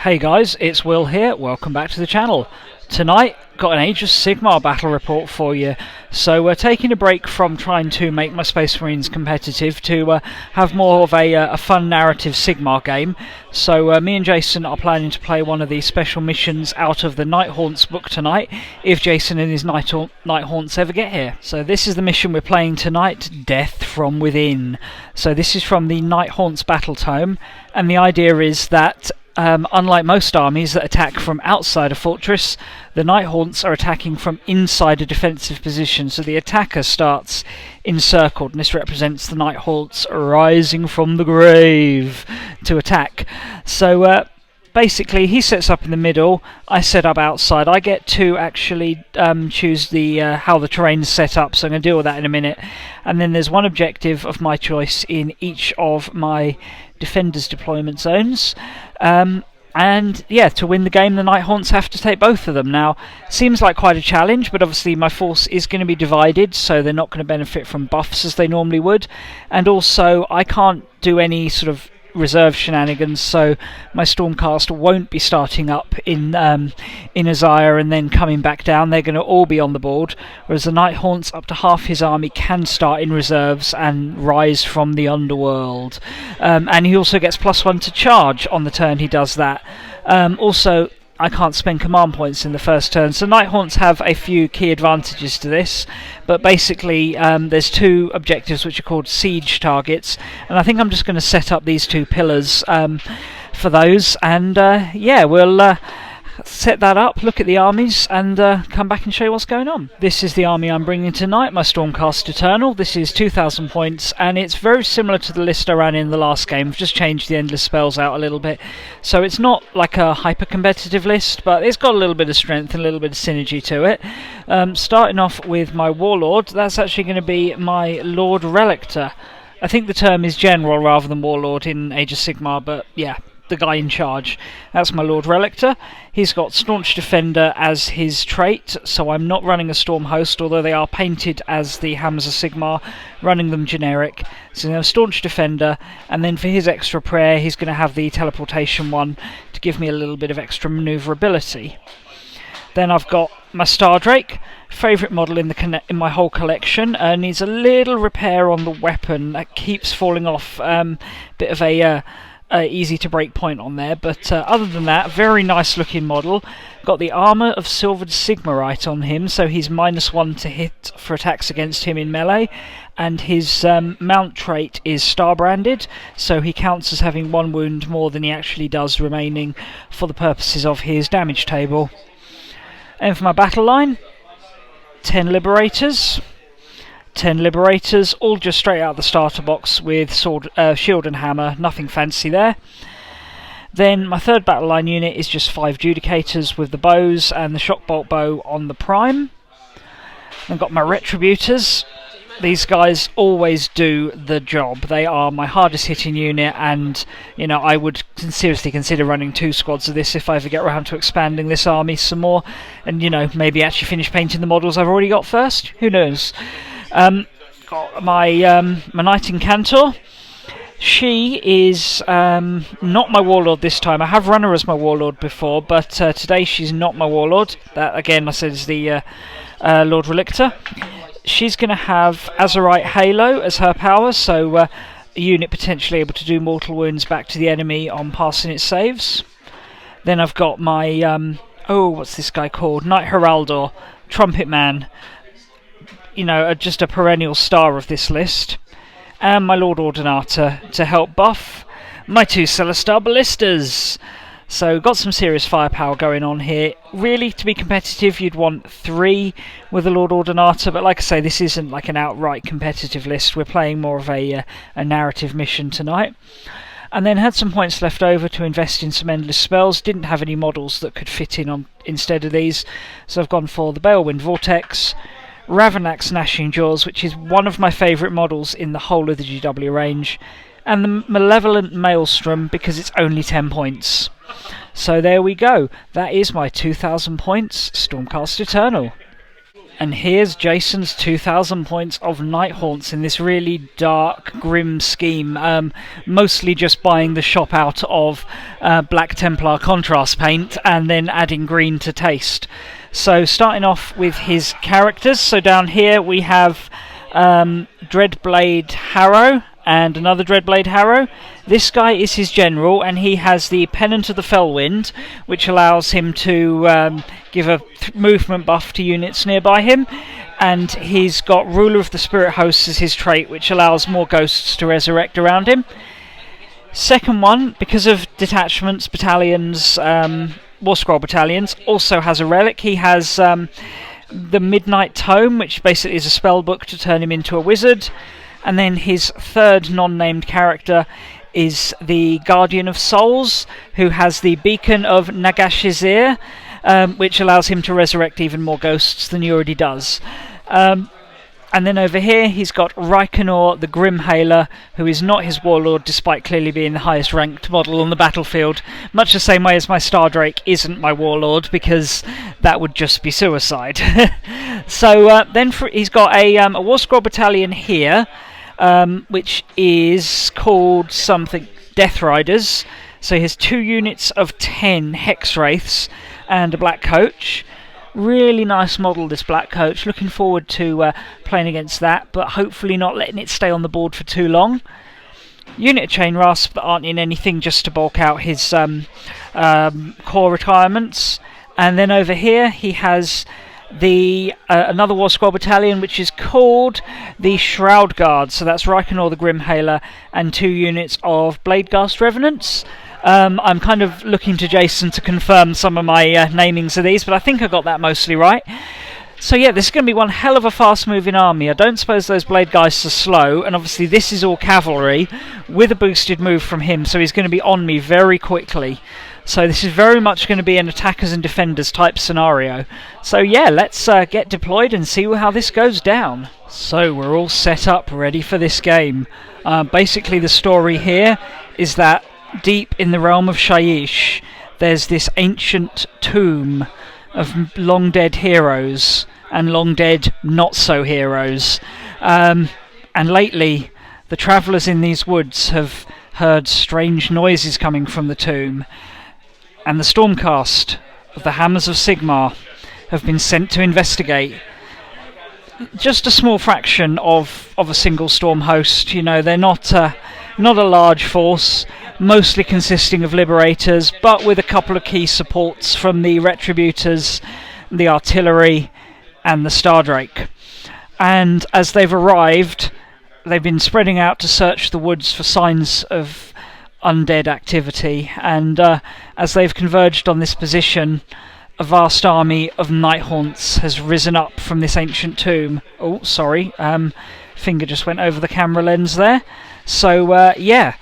Hey guys, it's Will here, welcome back to the channel. Tonight, got an Age of Sigmar battle report for you. So we're taking a break from trying to make my Space Marines competitive to have more of a fun narrative Sigmar game. So me and Jason are planning to play one of the special missions out of the Nighthaunts book tonight, if Jason and his Nighthaunts ever get here. So this is the mission we're playing tonight, Death from Within. So this is from the Nighthaunts battle tome, and the idea is that unlike most armies that attack from outside a fortress, the Nighthaunts are attacking from inside a defensive position, so the attacker starts encircled, and this represents the Nighthaunts rising from the grave to attack. So basically he sets up in the middle, I set up outside. I get to actually choose the how the terrain is set up, so I'm going to deal with that in a minute. And then there's one objective of my choice in each of my defenders' deployment zones. And yeah, to win the game, the Nighthaunts have to take both of them. Now, seems like quite a challenge, but obviously my force is going to be divided, so they're not going to benefit from buffs as they normally would. And also, I can't do any sort of reserve shenanigans, so my Stormcast won't be starting up in Azire and then coming back down. They're going to all be on the board, whereas the Nighthaunts, up to half his army, can start in reserves and rise from the underworld. And he also gets +1 to charge on the turn he does that. Also, I can't spend command points in the first turn, so Nighthaunts have a few key advantages to this, but basically there's two objectives which are called siege targets, and I think I'm just going to set up these two pillars for those, and yeah, we'll set that up, look at the armies, and come back and show you what's going on. This is the army I'm bringing tonight, my Stormcast Eternal. This is 2,000 points, and it's very similar to the list I ran in the last game. I've just changed the endless spells out a little bit, so it's not like a hyper-competitive list, but it's got a little bit of strength and a little bit of synergy to it. Starting off with my Warlord, that's actually going to be my Lord Relictor. I think the term is General rather than Warlord in Age of Sigmar, but yeah, the guy in charge. That's my Lord Relictor. He's got Staunch Defender as his trait, so I'm not running a Storm Host, although they are painted as the Hammers of Sigmar, running them generic. So now Staunch Defender, and then for his extra prayer he's going to have the teleportation one to give me a little bit of extra manoeuvrability. Then I've got my Stardrake, favourite model in my whole collection. Needs a little repair on the weapon that keeps falling off. Bit of a easy to break point on there, but other than that, very nice looking model. Got the armour of Silvered Sigmarite on him, so he's -1 to hit for attacks against him in melee, and his mount trait is star branded, so he counts as having 1 wound more than he actually does remaining for the purposes of his damage table. And for my battle line, 10 Liberators. 10 Liberators, all just straight out of the starter box with sword, shield and hammer, nothing fancy there. Then my third battle line unit is just 5 Judicators with the bows and the shockbolt bow on the prime. I've got my Retributors. These guys always do the job. They are my hardest hitting unit, and you know, I would seriously consider running 2 squads of this if I ever get around to expanding this army some more, and you know, maybe actually finish painting the models I've already got first. Who knows? Got my Knight Incantor. She is not my Warlord this time. I have run her as my Warlord before, but today she's not my Warlord. That, again, I said, is the Lord Relictor. She's going to have Azurite Halo as her power, so a unit potentially able to do mortal wounds back to the enemy on passing its saves. Then I've got my, what's this guy called? Knight Heraldor, Trumpet Man. You know, just a perennial star of this list. And my Lord Ordinator to help buff my 2 Celestar Ballistas. So got some serious firepower going on here. Really, to be competitive, you'd want 3 with the Lord Ordinator, but like I say, this isn't like an outright competitive list. We're playing more of a narrative mission tonight. And then had some points left over to invest in some endless spells. Didn't have any models that could fit in on instead of these, so I've gone for the Balewind Vortex, Ravennak's Gnashing Jaws, which is one of my favourite models in the whole of the GW range, and the Malevolent Maelstrom because it's only 10 points. So there we go. That is my 2,000 points Stormcast Eternal. And here's Jason's 2,000 points of Nighthaunts in this really dark, grim scheme. Mostly just buying the shop out of Black Templar contrast paint and then adding green to taste. So starting off with his characters. So down here we have Dreadblade Harrow and another Dreadblade Harrow. This guy is his general, and he has the Pennant of the Fellwind, which allows him to give a movement buff to units nearby him, and he's got Ruler of the Spirit Hosts as his trait, which allows more ghosts to resurrect around him. Second one, because of detachments, battalions, War Scroll battalions, also has a relic. He has the Midnight Tome, which basically is a spell book to turn him into a wizard. And then his third non-named character is the Guardian of Souls, who has the Beacon of Nagashizir, which allows him to resurrect even more ghosts than he already does. And then over here he's got Reikenor the Grimhailer, who is not his warlord despite clearly being the highest ranked model on the battlefield, much the same way as my Stardrake isn't my warlord, because that would just be suicide. So then he's got a War Scroll battalion here, which is called something Death Riders. So he has 2 units of 10 Hex Wraiths and a Black Coach. Really nice model, this Black Coach. Looking forward to playing against that, but hopefully not letting it stay on the board for too long. Unit of Chain Rasp that aren't in anything, just to bulk out his core requirements. And then over here he has the another War Scroll battalion, which is called the Shroud Guard. So that's Reikenor the Grimhailer and 2 units of Bladeghast Revenants. I'm kind of looking to Jason to confirm some of my namings of these, but I think I got that mostly right. So yeah, this is going to be one hell of a fast-moving army. I don't suppose those Bladegheists are slow, and obviously this is all cavalry with a boosted move from him, so he's going to be on me very quickly. So this is very much going to be an attackers and defenders type scenario. So yeah, let's get deployed and see how this goes down. So we're all set up, ready for this game. Basically the story here is that deep in the realm of Shyish, there's this ancient tomb of long dead heroes and long dead not so heroes. And lately the travellers in these woods have heard strange noises coming from the tomb. And the Stormcast of the Hammers of Sigmar have been sent to investigate. Just a small fraction of a single storm host. You know, they're not a large force, mostly consisting of liberators, but with a couple of key supports from the Retributors, the artillery, and the Stardrake. And as they've arrived, they've been spreading out to search the woods for signs of undead activity, and as they've converged on this position, a vast army of Nighthaunts has risen up from this ancient tomb. Oh, sorry, finger just went over the camera lens there. So yeah,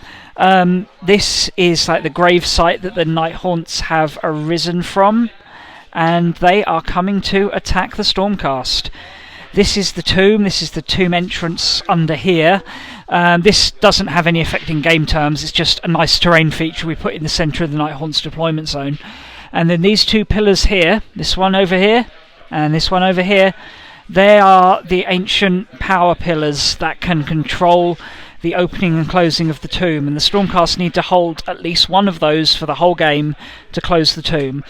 this is like the grave site that the Nighthaunts have arisen from, and they are coming to attack the Stormcast. This is the tomb entrance under here. This doesn't have any effect in game terms, it's just a nice terrain feature we put in the centre of the Nighthaunt's deployment zone. And then these 2 pillars here, this one over here and this one over here, they are the ancient power pillars that can control the opening and closing of the tomb, and the Stormcast need to hold at least one of those for the whole game to close the tomb.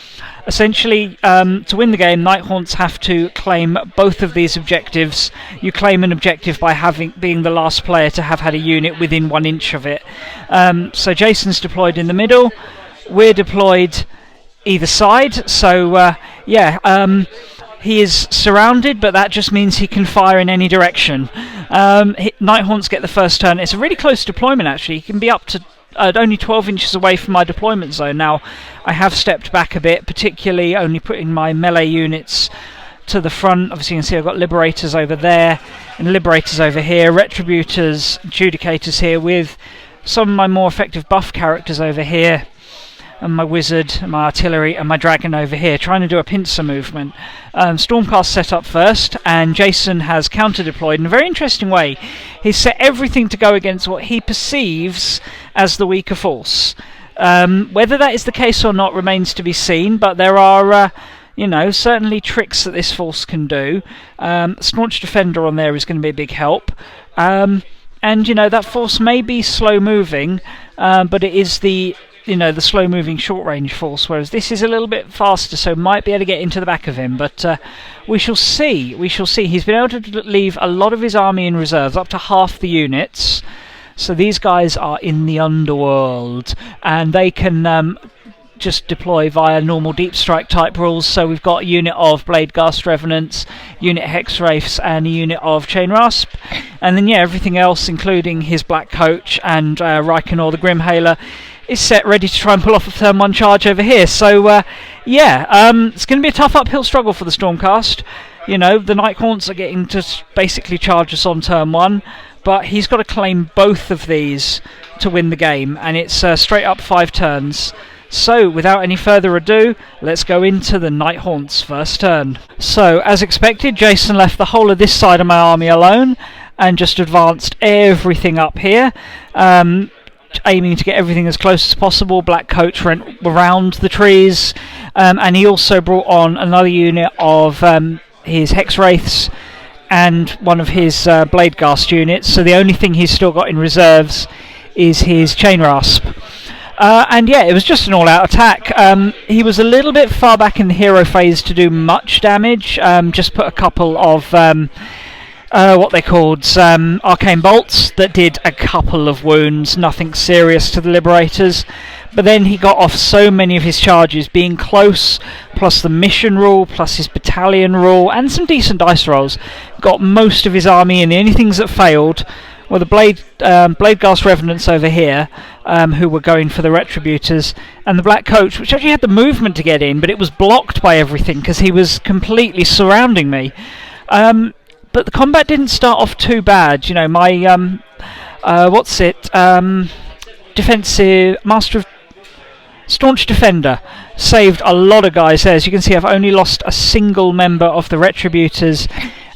Essentially, to win the game, Nighthaunts have to claim both of these objectives. You claim an objective by being the last player to have had a unit within 1 inch of it. So Jason's deployed in the middle, we're deployed either side, so yeah, he is surrounded, but that just means he can fire in any direction. Nighthaunts get the first turn. It's a really close deployment actually. He can be up to only 12 inches away from my deployment zone. Now, I have stepped back a bit, particularly only putting my melee units to the front. Obviously you can see I've got Liberators over there and Liberators over here, Retributors, Adjudicators here, with some of my more effective buff characters over here, and my Wizard, and my Artillery, and my Dragon over here, trying to do a pincer movement. Stormcast set up first, and Jason has counter-deployed in a very interesting way. He's set everything to go against what he perceives as the weaker force. Whether that is the case or not remains to be seen, but there are You know, certainly tricks that this force can do. Staunch Defender on there is going to be a big help. And, you know, that force may be slow moving, but it is the slow moving short range force, whereas this is a little bit faster, so might be able to get into the back of him, but we shall see. He's been able to leave a lot of his army in reserves, up to half the units, so these guys are in the underworld, and they can just deploy via normal deep strike type rules. So we've got a unit of Bladeghast Revenants, unit Hex Wraiths, and a unit of Chain Rasp, and then everything else, including his Black Coach and Reikenor the Grimhailer, is set ready to try and pull off a turn 1 charge over here. So it's going to be a tough uphill struggle for the Stormcast. You know, the Nighthaunts are getting to basically charge us on turn 1, but he's got to claim both of these to win the game, and it's straight up 5 turns. So, without any further ado, let's go into the Nighthaunts' first turn. So, as expected, Jason left the whole of this side of my army alone, and just advanced everything up here, aiming to get everything as close as possible. Black Coach went around the trees, and he also brought on another unit of his Hex Wraiths, and one of his Bladeghast units, so the only thing he's still got in reserves is his Chain Rasp. And it was just an all-out attack. He was a little bit far back in the hero phase to do much damage. Just put a couple of what they called arcane bolts that did a couple of wounds, nothing serious to the Liberators. But then he got off so many of his charges, being close, plus the mission rule, plus his battalion rule, and some decent dice rolls. Got most of his army in. The only things that failed were the Bladeghast Revenants over here, who were going for the Retributors, and the Black Coach, which actually had the movement to get in, but it was blocked by everything because he was completely surrounding me. But the combat didn't start off too bad. You know, my defensive Master of Staunch Defender saved a lot of guys there. As you can see, I've only lost a single member of the Retributors,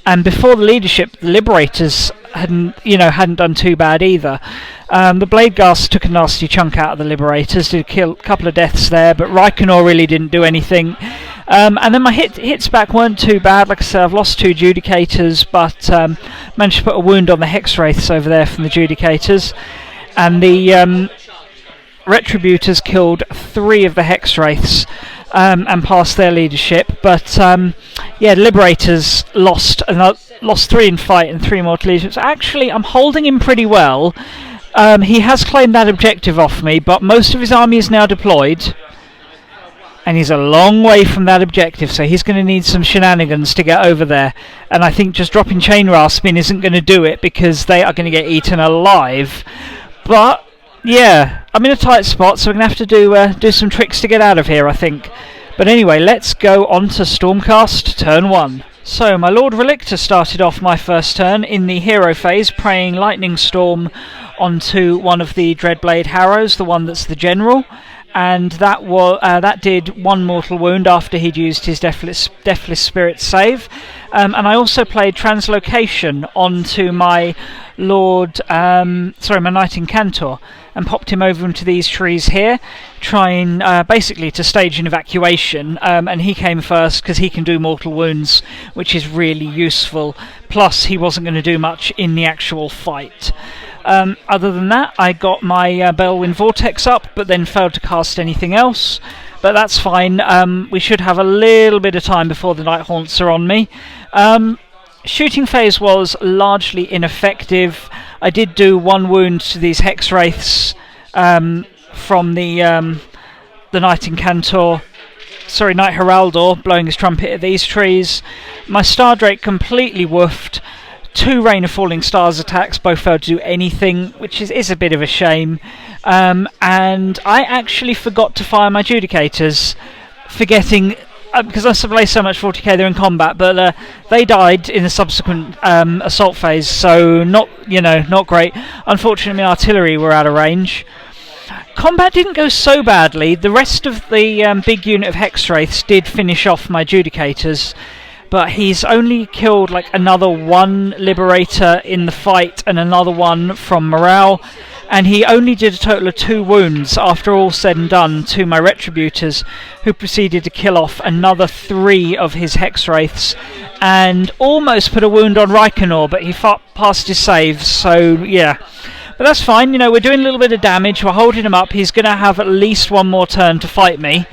and before the leadership, the Liberators hadn't done too bad either. The Bladeghast took a nasty chunk out of the Liberators, did kill a couple of deaths there, but Reikenor really didn't do anything. And then my hits back weren't too bad. Like I said, I've lost 2 Judicators, but managed to put a wound on the Hex Wraiths over there from the Judicators. And the Retributors killed 3 of the Hex Wraiths and passed their leadership. But the Liberators lost 3 in fight and 3 more to leadership. So actually, I'm holding him pretty well. He has claimed that objective off me, but most of his army is now deployed, and he's a long way from that objective, so he's going to need some shenanigans to get over there. And I think just dropping Chain Rasp in isn't going to do it, because they are going to get eaten alive. But I'm in a tight spot, so we're going to have to do some tricks to get out of here, I think. But anyway, let's go on to Stormcast turn 1. So, my Lord Relictor started off my first turn in the hero phase, praying Lightning Storm onto one of the Dreadblade Harrows, the one that's the general, and that did 1 mortal wound after he'd used his Deathless Spirit save. And I also played Translocation onto my my Knight Incantor, and popped him over into these trees here, trying basically to stage an evacuation, and he came first because he can do mortal wounds, which is really useful. Plus, he wasn't going to do much in the actual fight. Other than that, I got my Bellwind Vortex up, but then failed to cast anything else. But that's fine. We should have a little bit of time before the Nighthaunts are on me. Shooting phase was largely ineffective. I did do 1 wound to these Hex Wraiths from the Knight Incantor. Knight Heraldor, blowing his trumpet at these trees. My Stardrake completely woofed. 2 Rain of Falling Stars attacks, both failed to do anything, which is a bit of a shame. And I actually forgot to fire my Judicators, forgetting, because I play so much 40k, they're in combat, but they died in the subsequent assault phase, so not great. Unfortunately, my artillery were out of range. Combat didn't go so badly. The rest of the big unit of Hex Wraiths did finish off my Judicators, but he's only killed like another 1 Liberator in the fight and another 1 from morale. and he only did a total of 2 wounds after all said and done to my Retributors, who proceeded to kill off another 3 of his Hex Wraiths, and almost put a wound on Reikenor, but he passed his saves, so yeah. But that's fine, you know, we're doing a little bit of damage, we're holding him up, he's going to have at least one more turn to fight me.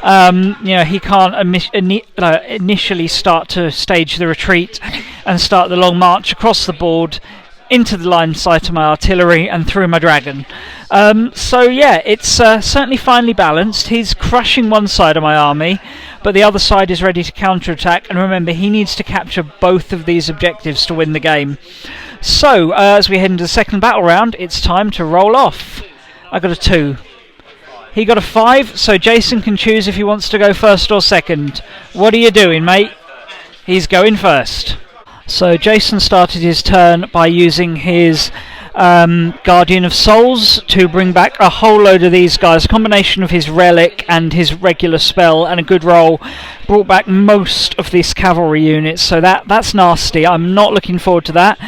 You know, he can't initially start to stage the retreat and start the long march across the board into the line of sight of my artillery and through my dragon. So yeah, it's certainly finely balanced. He's crushing one side of my army, but the other side is ready to counterattack, and remember, he needs to capture both of these objectives to win the game. So, as we head into the second battle round, it's time to roll off. I got a 2. He got a 5, so Jason can choose if he wants to go first or second. What are you doing, mate? He's going first. So Jason started his turn by using his Guardian of Souls to bring back a whole load of these guys. A combination of his relic and his regular spell and a good roll brought back most of this cavalry unit, so that's nasty. I'm not looking forward to that.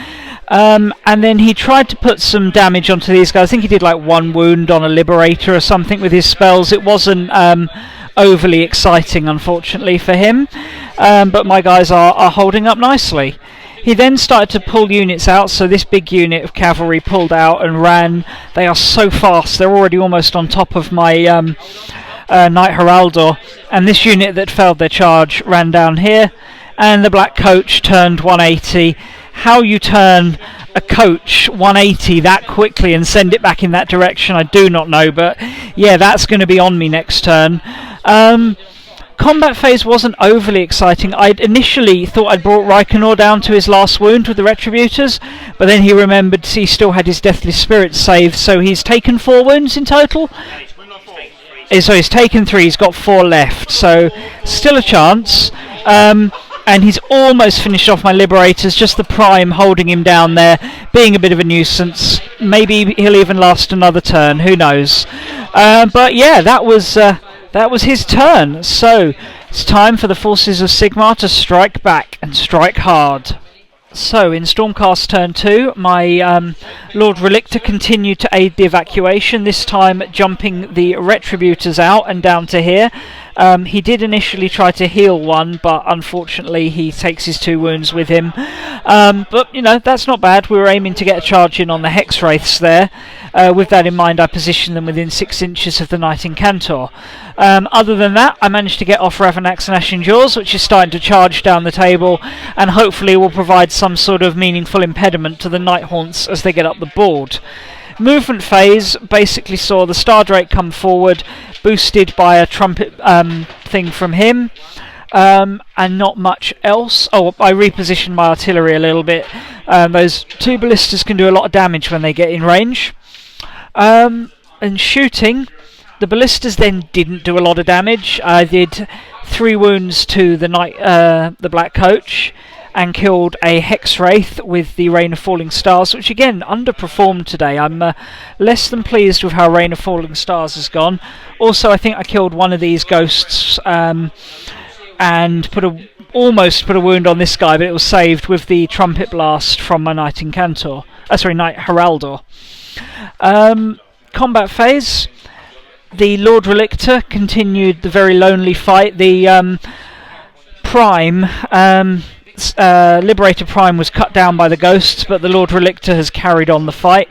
And then he tried to put some damage onto these guys. I think he did like 1 wound on a Liberator or something with his spells. It wasn't overly exciting, unfortunately, for him. But my guys are holding up nicely. He then started to pull units out, so this big unit of cavalry pulled out and ran. They are so fast, they're already almost on top of my Knight Heraldor. And this unit that failed their charge ran down here, and the Black Coach turned 180. How you turn a coach 180 that quickly and send it back in that direction, I do not know, but yeah, that's going to be on me next turn. Combat phase wasn't overly exciting. I'd initially thought I'd brought Reikenor down to his last wound with the Retributors, but then he remembered he still had his Deathly Spirit save, so he's taken 4 wounds in total. So he's taken 3, he's got 4 left, so still a chance. And he's almost finished off my Liberators, just the Prime holding him down there, being a bit of a nuisance. Maybe he'll even last another turn, who knows. But yeah, that was his turn. So it's time for the forces of Sigmar to strike back and strike hard. So in Stormcast turn 2, my Lord Relictor continued to aid the evacuation, this time jumping the Retributors out and down to here. He did initially try to heal one, but unfortunately he takes his 2 wounds with him. But, you know, that's not bad. We were aiming to get a charge in on the Hex Wraiths there. With that in mind, I positioned them within 6 inches of the Knight Incantor. Other than that, I managed to get off Ravanax and Ashen Jaws, which is starting to charge down the table, and hopefully will provide some sort of meaningful impediment to the Nighthaunts as they get up the board. Movement phase basically saw the Star Drake come forward, boosted by a trumpet thing from him, and not much else. Oh, I repositioned my artillery a little bit. Those 2 ballistas can do a lot of damage when they get in range. And shooting, the ballistas then didn't do a lot of damage. I did 3 wounds to the Black Coach, and killed a Hex Wraith with the Rain of Falling Stars, which again underperformed today. I'm less than pleased with how Rain of Falling Stars has gone. Also, I think I killed one of these ghosts and almost put a wound on this guy, but it was saved with the Trumpet Blast from my Knight Incantor. Knight Heraldor. Combat phase. The Lord Relictor continued the very lonely fight. The Prime... Liberator Prime was cut down by the ghosts, but the Lord Relictor has carried on the fight,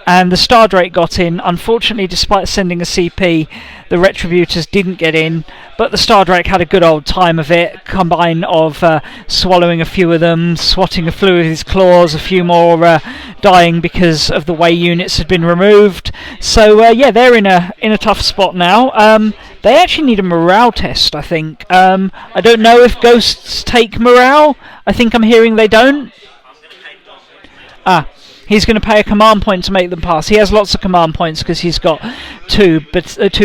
and the Star Drake got in. Unfortunately, despite sending a CP, the Retributors didn't get in, but the Star Drake had a good old time of it, combine of swallowing a few of them, swatting a few with his claws, a few more dying because of the way units had been removed. So yeah, they're in a tough spot now. They actually need a morale test, I think. I don't know if ghosts take morale. I think I'm hearing they don't. He's going to pay a command point to make them pass. He has lots of command points because he's got 2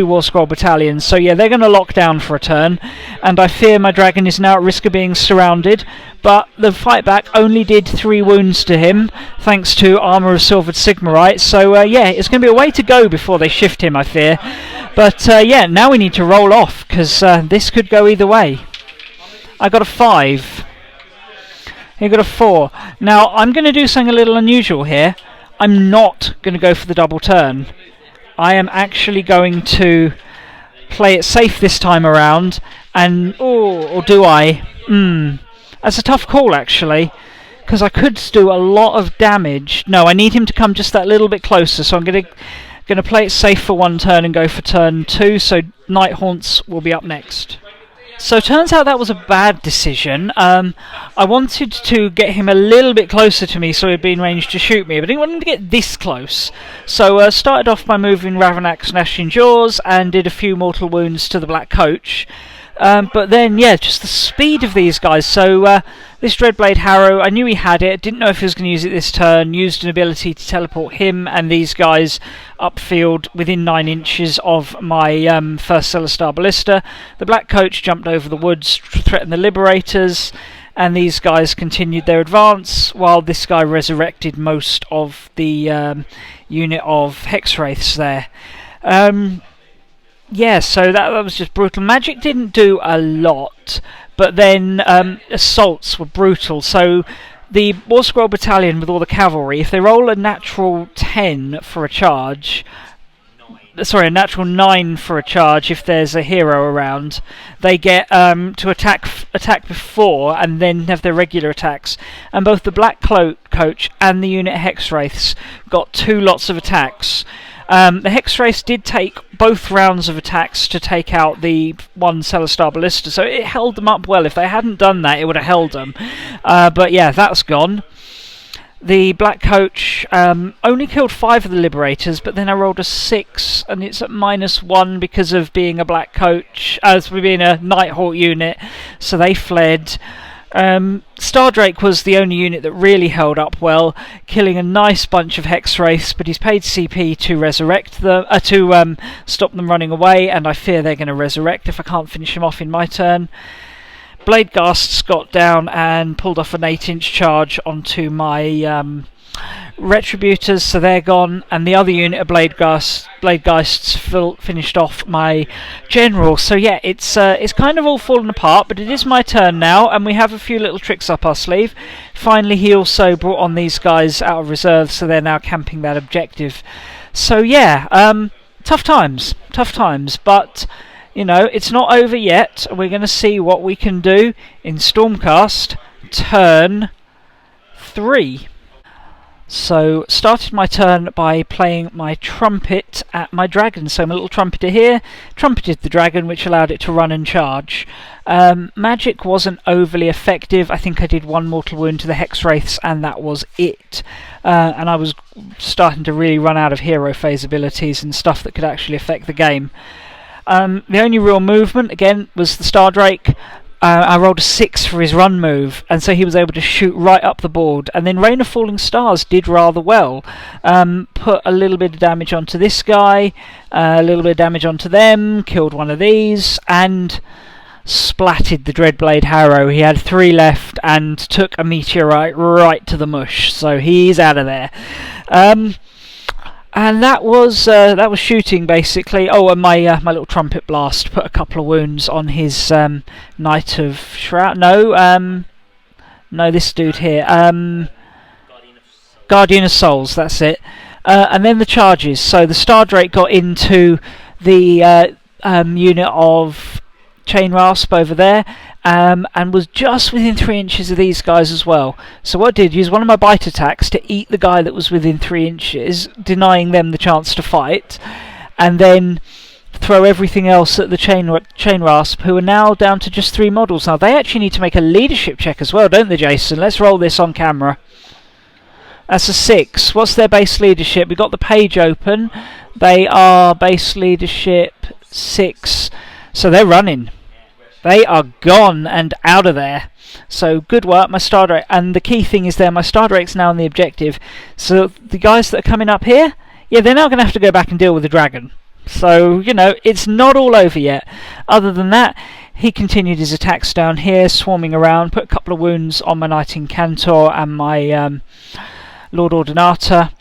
War Scroll battalions. So yeah, they're going to lock down for a turn. And I fear my dragon is now at risk of being surrounded. But the fight back only did 3 wounds to him, thanks to Armour of Silvered Sigmarite. So yeah, it's going to be a way to go before they shift him, I fear. But yeah, now we need to roll off, because this could go either way. I got a 5. He got a 4. Now, I'm going to do something a little unusual here. I'm not going to go for the double turn. I am actually going to play it safe this time around, and or do I? That's a tough call actually, because I could do a lot of damage. No, I need him to come just that little bit closer, so I'm going to play it safe for one turn and go for turn 2. So Nighthaunts will be up next. So turns out that was a bad decision. I wanted to get him a little bit closer to me so he'd be in range to shoot me, but I didn't want him to get this close. So started off by moving Ravenak's Gnashing Jaws and did a few mortal wounds to the Black Coach. But then, yeah, just the speed of these guys. So this Dreadblade Harrow, I knew he had it, didn't know if he was going to use it this turn, used an ability to teleport him and these guys upfield within 9 inches of my first Celestar Ballista. The Black Coach jumped over the woods, threatened the Liberators, and these guys continued their advance, while this guy resurrected most of the unit of Hexwraiths there. Yeah, so that was just brutal. Magic didn't do a lot, but then assaults were brutal. So the War Scroll Battalion with all the cavalry, if they roll a natural 10 for a charge, sorry, a natural 9 for a charge if there's a hero around, they get to attack before and then have their regular attacks. And both the Black Coach and the unit Hexwraiths got 2 lots of attacks. The Hexwraiths did take both rounds of attacks to take out the one Celestar Ballista, so it held them up well. If they hadn't done that, it would have held them. But yeah, that's gone. The Black Coach only killed 5 of the Liberators, but then I rolled a 6, and it's at -1 because of being a Black Coach, as being a Nighthaunt unit, so they fled. Stardrake was the only unit that really held up well, killing a nice bunch of Hexwraiths, but he's paid CP to resurrect them, to stop them running away, and I fear they're going to resurrect if I can't finish him off in my turn. Bladegasts got down and pulled off an 8-inch charge onto my Retributors, so they're gone, and the other unit of Bladegasts finished off my general. So yeah, it's kind of all fallen apart, but it is my turn now, and we have a few little tricks up our sleeve. Finally, he also brought on these guys out of reserve, so they're now camping that objective. So yeah, tough times, but you know, it's not over yet. We're going to see what we can do in Stormcast turn 3. So, started my turn by playing my trumpet at my dragon. So my little trumpeter here trumpeted the dragon, which allowed it to run and charge. Magic wasn't overly effective. I think I did 1 mortal wound to the Hexwraiths, and that was it. And I was starting to really run out of hero phase abilities and stuff that could actually affect the game. The only real movement, again, was the Stardrake. I rolled a 6 for his run move, and so he was able to shoot right up the board. And then Rain of Falling Stars did rather well. Put a little bit of damage onto this guy, a little bit of damage onto them, killed one of these, and splatted the Dreadblade Harrow. He had 3 left and took a meteorite right to the mush, so he's out of there. And that was shooting basically. Oh, and my little trumpet blast put a couple of wounds on his Knight of Shroud. No, this dude here. Guardian of Souls. That's it. And then the charges. So the Stardrake got into the unit of Chain Rasp over there, and was just within 3 inches of these guys as well. So what I did, use one of my bite attacks to eat the guy that was within 3 inches, denying them the chance to fight, and then throw everything else at the Chain Rasp, who are now down to just 3 models. Now they actually need to make a leadership check as well, don't they, Jason? Let's roll this on camera. That's a 6. What's their base leadership? We've got the page open. They are base leadership 6. So they're running. They are gone and out of there. So good work, my Stardrake. And the key thing is there, my Stardrake's now on the objective. So the guys that are coming up here, yeah, they're now going to have to go back and deal with the dragon. So, you know, it's not all over yet. Other than that, he continued his attacks down here, swarming around, put a couple of wounds on my Knight Incantor and my Lord Ordinata.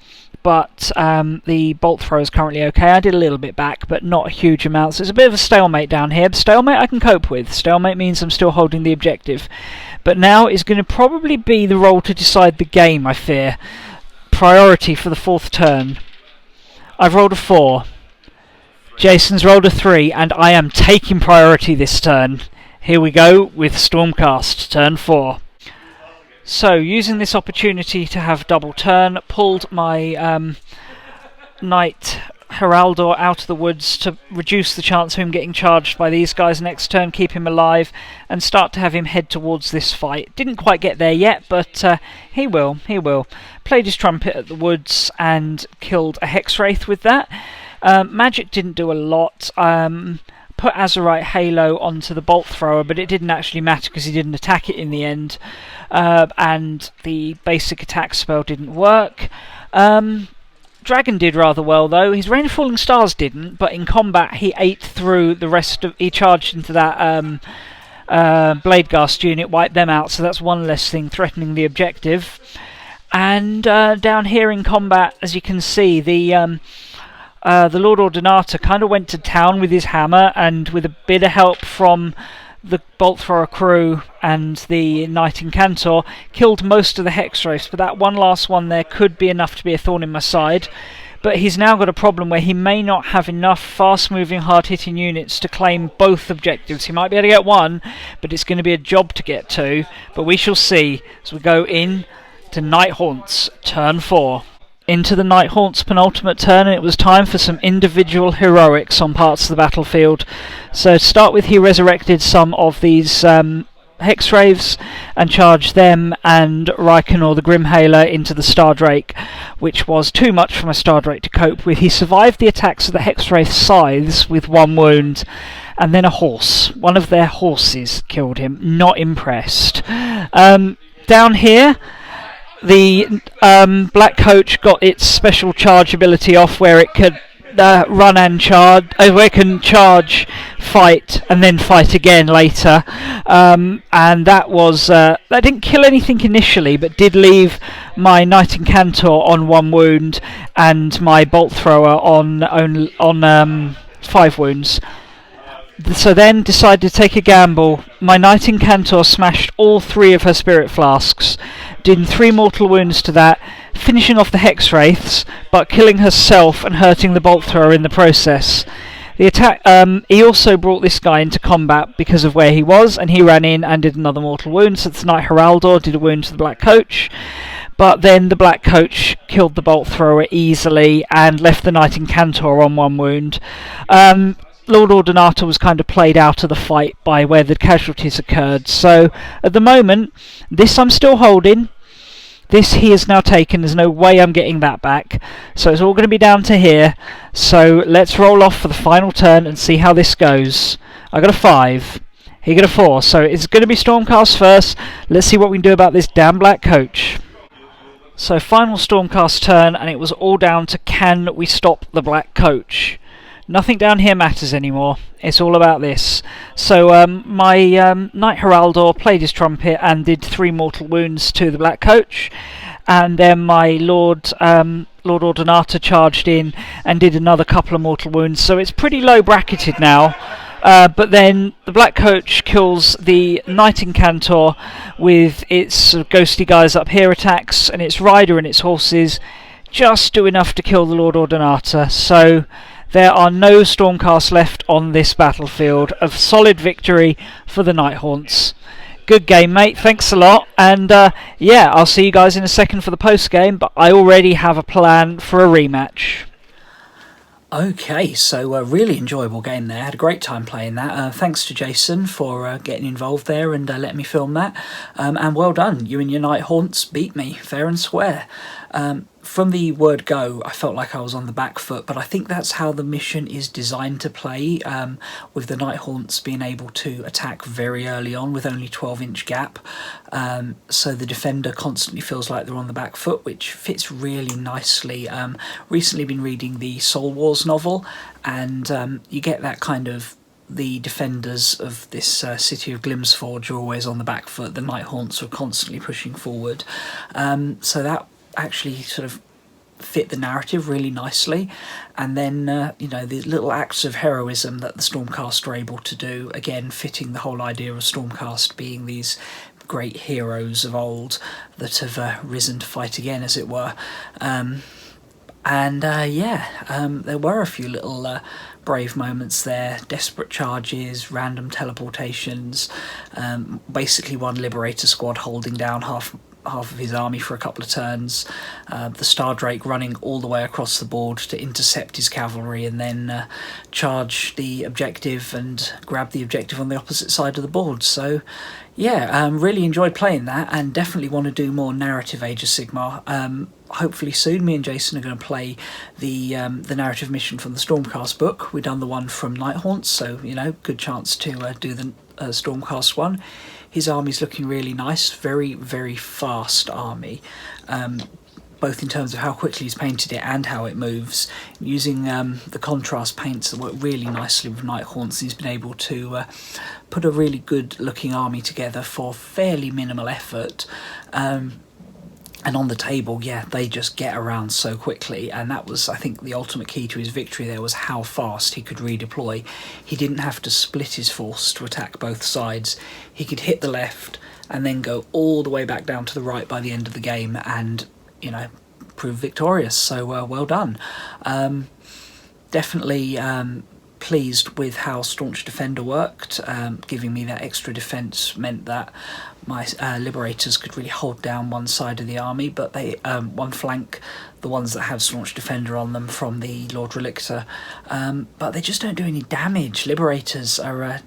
But the bolt throw is currently okay. I did a little bit back, but not huge amounts. It's a bit of a stalemate down here. The stalemate I can cope with. Stalemate means I'm still holding the objective. But now is going to probably be the role to decide the game, I fear. priority for the 4th turn. I've rolled a 4. Jason's rolled a 3, and I am taking priority this turn. Here we go with Stormcast, turn 4. So, using this opportunity to have double turn, pulled my Knight Heraldor out of the woods to reduce the chance of him getting charged by these guys next turn, keep him alive, and start to have him head towards this fight. Didn't quite get there yet, but he will. Played his trumpet at the woods and killed a Hexwraith with that. Magic didn't do a lot. Put Azurite Halo onto the Bolt Thrower, but it didn't actually matter because he didn't attack it in the end. And the basic attack spell didn't work. Dragon did rather well though. His Rain of Falling Stars didn't, but in combat he ate through the rest of... He charged into that Bladeghast unit, wiped them out, so that's one less thing threatening the objective. And down here in combat, as you can see, the Lord Ordinata kind of went to town with his hammer, and with a bit of help from the Bolt Thrower crew and the Knight Incantor, killed most of the Hexwraiths, but that one last one there could be enough to be a thorn in my side. But he's now got a problem where he may not have enough fast-moving, hard-hitting units to claim both objectives. He might be able to get one, but it's going to be a job to get two. But we shall see as we go in to Nighthaunts, turn 4. Into the Nighthaunts' penultimate turn, and it was time for some individual heroics on parts of the battlefield. So to start with, he resurrected some of these Hexwraiths and charged them and Reikenor the Grimhaler into the Stardrake, which was too much for my Stardrake to cope with. He survived the attacks of the Hexwraith scythes with 1 wound, and then a horse. One of their horses killed him. Not impressed. Down here, the Black Coach got its special charge ability off, where it could run and charge, where it can charge, fight, and then fight again later. And that was that didn't kill anything initially, but did leave my Knight Incantor on 1 wound and my Bolt Thrower on 5 wounds. So then decided to take a gamble. My Knight Incantor smashed all 3 of her Spirit Flasks, did 3 mortal wounds to that, finishing off the Hexwraiths, but killing herself and hurting the Bolt Thrower in the process. The attack. He also brought this guy into combat because of where he was, and he ran in and did another mortal wound. So the Knight Heraldor did a wound to the Black Coach, but then the Black Coach killed the Bolt Thrower easily and left the Knight Incantor on 1 wound. Lord Ordinata was kind of played out of the fight by where the casualties occurred. So at the moment, this I'm still holding. This he has now taken. There's no way I'm getting that back. So it's all going to be down to here. So let's roll off for the final turn and see how this goes. I got a 5. He got a 4. So it's going to be Stormcast first. Let's see what we can do about this damn Black Coach. So final Stormcast turn, and it was all down to can we stop the Black Coach. Nothing down here matters anymore. It's all about this. So my Knight Heraldor played his trumpet and did 3 mortal wounds to the Black Coach, and then my Lord Ordinata charged in and did another couple of mortal wounds. So it's pretty low bracketed now. But then the Black Coach kills the Knight Incantor with its sort of ghosty guys up here attacks, and its rider and its horses just do enough to kill the Lord Ordinata. So there are no Stormcasts left on this battlefield. A solid victory for the Nighthaunts. Good game, mate. Thanks a lot. And yeah, I'll see you guys in a second for the post-game, but I already have a plan for a rematch. Okay, so a really enjoyable game there. Had a great time playing that. Thanks to Jason for getting involved there and letting me film that. And well done. You and your Nighthaunts beat me, fair and square. From the word go, I felt like I was on the back foot, but I think that's how the mission is designed to play, with the Nighthaunts being able to attack very early on with only 12-inch gap. So the defender constantly feels like they're on the back foot, which fits really nicely. Recently been reading the Soul Wars novel, and you get that kind of the defenders of this city of Glimsforge are always on the back foot. The Nighthaunts are constantly pushing forward. So that actually sort of fit the narrative really nicely. And then you know, the little acts of heroism that the Stormcast are able to do, again fitting the whole idea of Stormcast being these great heroes of old that have risen to fight again, as it were. There were a few little brave moments there, desperate charges, random teleportations, basically one Liberator squad holding down half of his army for a couple of turns, the Star Drake running all the way across the board to intercept his cavalry and then charge the objective and grab the objective on the opposite side of the board. So yeah, really enjoyed playing that, and definitely want to do more narrative Age of Sigmar. Hopefully soon me and Jason are going to play the narrative mission from the Stormcast book. We've done the one from Nighthaunts, so you know, good chance to do the Stormcast one. His army's looking really nice, very, very fast army, both in terms of how quickly he's painted it and how it moves. Using the contrast paints that work really nicely with Nighthaunts, he's been able to put a really good looking army together for fairly minimal effort. And on the table, yeah, they just get around so quickly, and that was, I think, the ultimate key to his victory there, was how fast he could redeploy. He didn't have to split his force to attack both sides. He could hit the left and then go all the way back down to the right by the end of the game and, you know, prove victorious. So well done. Definitely pleased with how Staunch Defender worked. Giving me that extra defence meant that my Liberators could really hold down one side of the army, but they one flank, the ones that have Staunch Defender on them from the Lord Relictor, but they just don't do any damage. Liberators are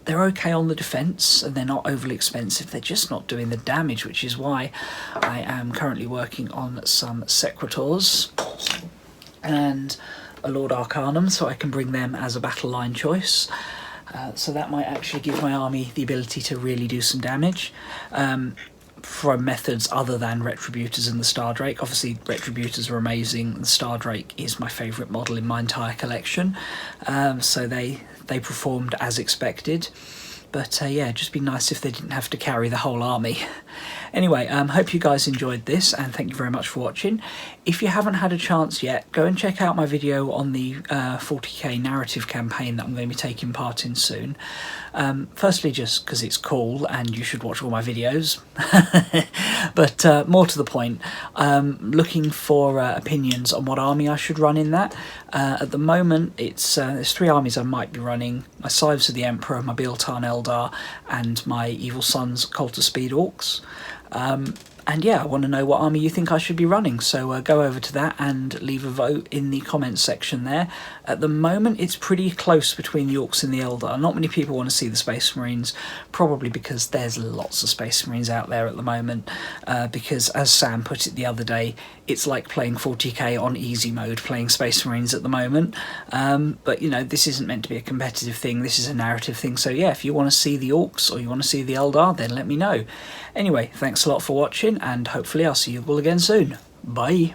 they're okay on the defence and they're not overly expensive, they're just not doing the damage, which is why I am currently working on some Secretors and a Lord Arcanum, so I can bring them as a battle line choice. So that might actually give my army the ability to really do some damage from methods other than Retributors and the Star Drake. Obviously Retributors are amazing, the Star Drake is my favourite model in my entire collection, so they performed as expected. But yeah, it'd just be nice if they didn't have to carry the whole army. Anyway, hope you guys enjoyed this, and thank you very much for watching. If you haven't had a chance yet, go and check out my video on the 40k narrative campaign that I'm going to be taking part in soon. Firstly, just because it's cool and you should watch all my videos. But more to the point, looking for opinions on what army I should run in that. At the moment, there's 3 armies I might be running: my Scythes of the Emperor, my Biltan Eldar, and my Evil Sons Cult of Speed Orcs. And yeah, I want to know what army you think I should be running, so go over to that and leave a vote in the comments section there. At the moment, it's pretty close between the Orcs and the Eldar. Not many people want to see the Space Marines, probably because there's lots of Space Marines out there at the moment, because as Sam put it the other day, it's like playing 40k on easy mode, playing Space Marines at the moment. But you know, this isn't meant to be a competitive thing, this is a narrative thing, so yeah, if you want to see the Orcs or you want to see the Eldar, then let me know. Anyway, thanks a lot for watching, and hopefully I'll see you all again soon. Bye!